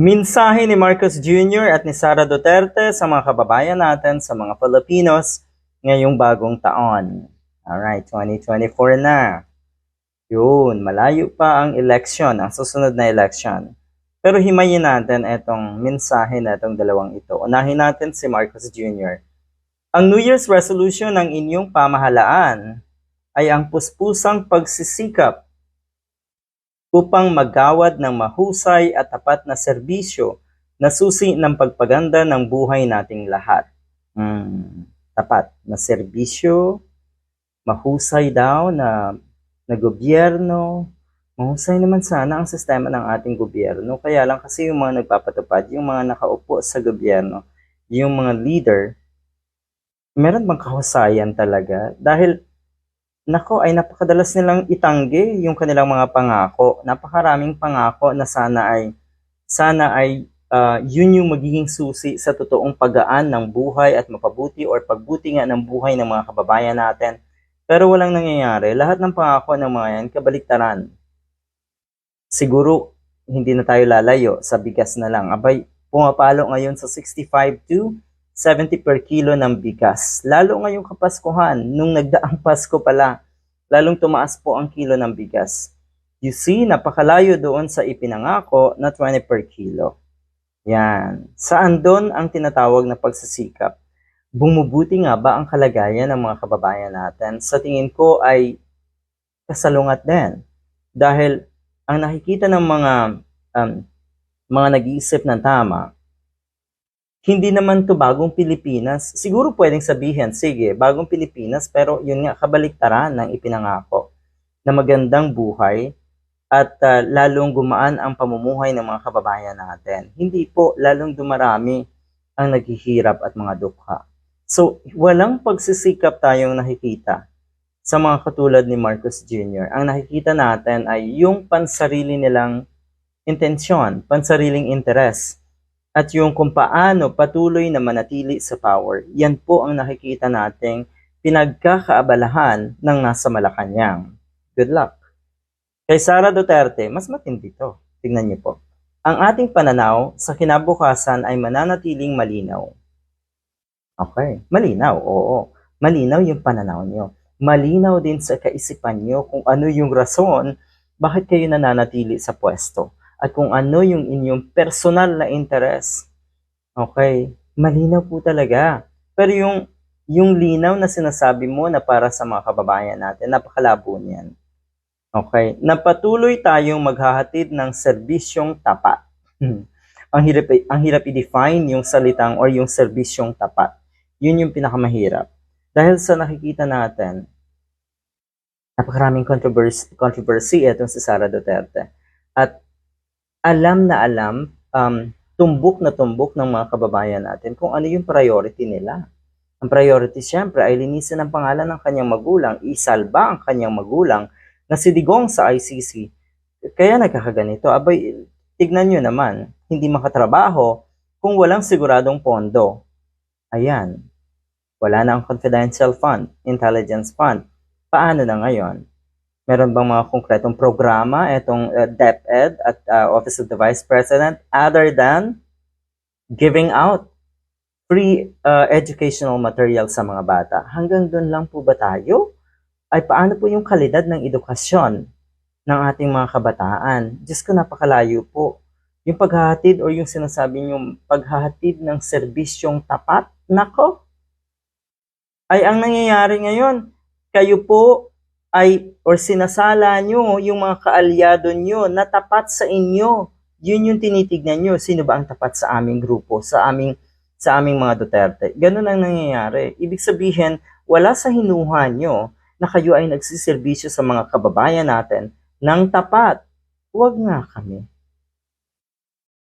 Mensahe ni Marcos Jr. at ni Sara Duterte sa mga kababayan natin, sa mga Filipinos ngayong bagong taon. Alright, 2024 na. Yun, malayo pa ang election, ang susunod na election. Pero himayin natin itong mensahe na itong dalawang ito. Unahin natin si Marcos Jr. Ang New Year's resolution ng inyong pamahalaan ay ang puspusang pagsisikap upang magawad ng mahusay at tapat na serbisyo na susi ng pagpaganda ng buhay nating lahat. Tapat na serbisyo, mahusay daw na gobyerno. Mahusay naman sana ang sistema ng ating gobyerno. Kaya lang kasi yung mga nagpapatupad, yung mga nakaupo sa gobyerno, yung mga leader, meron bang kahusayan talaga? Dahil nako ay napakadalas nilang itanggi yung kanilang mga pangako. Napakaraming pangako na sana ay yun yung magiging susi sa totoong paggaan ng buhay at mapabuti or pagbuti nga ng buhay ng mga kababayan natin. Pero walang nangyayari. Lahat ng pangako ng mga yan kabaliktaran. Siguro hindi na tayo lalayo sa bigas na lang. Abay, pumapalo ngayon sa 65 to 70 per kilo ng bigas. Lalo ngayong Kapaskuhan, nung nagdaang Pasko pala, lalong tumaas po ang kilo ng bigas. You see, napakalayo doon sa ipinangako na 20 per kilo. Yan. Saan doon ang tinatawag na pagsisikap? Bumubuti nga ba ang kalagayan ng mga kababayan natin? Sa tingin ko ay kasalungat din. Dahil ang nakikita ng mga nag-iisip ng tama, hindi naman to bagong Pilipinas. Siguro pwedeng sabihin, sige, bagong Pilipinas, pero yun nga, kabaliktaran ng ipinangako na magandang buhay at lalong gumaan ang pamumuhay ng mga kababayan natin. Hindi po, lalong dumarami ang naghihirap at mga dukha. So, walang pagsisikap tayong nakikita sa mga katulad ni Marcos Jr. Ang nakikita natin ay yung pansarili nilang intensyon, pansariling interes, at yung kung paano patuloy na manatili sa power. Yan po ang nakikita nating pinagkakaabalahan ng nasa Malacanang. Good luck. Kay Sara Duterte, mas matindi to. Tingnan niyo po. Ang ating pananaw sa kinabukasan ay mananatiling malinaw. Okay, malinaw, oo. Malinaw yung pananaw niyo. Malinaw din sa kaisipan niyo kung ano yung rason bakit kayo nananatili sa pwesto. At kung ano yung inyong personal na interest. Okay, malinaw po talaga. Pero yung linaw na sinasabi mo na para sa mga kababayan natin, napakalabo niyan. Okay, na patuloy tayong maghahatid ng serbisyong tapat. Ang hirap i-define yung salitang or yung serbisyong tapat. Yun yung pinakamahirap. Dahil sa nakikita natin, napakaraming controversy itong si Sara Duterte. At alam na alam, tumbok na tumbok ng mga kababayan natin kung ano yung priority nila. Ang priority siyempre ay linisin ang pangalan ng kanyang magulang, isalba ang kanyang magulang na si Digong sa ICC. Kaya nagkakaganito. Abay, tignan nyo naman, hindi makatrabaho kung walang siguradong pondo. Ayan, wala na ang confidential fund, intelligence fund. Paano na ngayon? Meron bang mga konkretong programa itong DepEd at Office of the Vice President other than giving out free educational material sa mga bata? Hanggang doon lang po ba tayo? Ay paano po yung kalidad ng edukasyon ng ating mga kabataan? Diyos ko, napakalayo po. Yung paghahatid o yung sinasabi yung paghahatid ng serbisyong tapat, nako, ay ang nangyayari ngayon, kayo po ay or sinasala nyo yung mga kaalyado nyo na tapat sa inyo. Yun yung tinitignan nyo. Sino ba ang tapat sa aming grupo, sa aming mga Duterte? Ganun ang nangyayari. Ibig sabihin, wala sa hinuha nyo na kayo ay nagsiservisyo sa mga kababayan natin ng tapat. Huwag nga kami.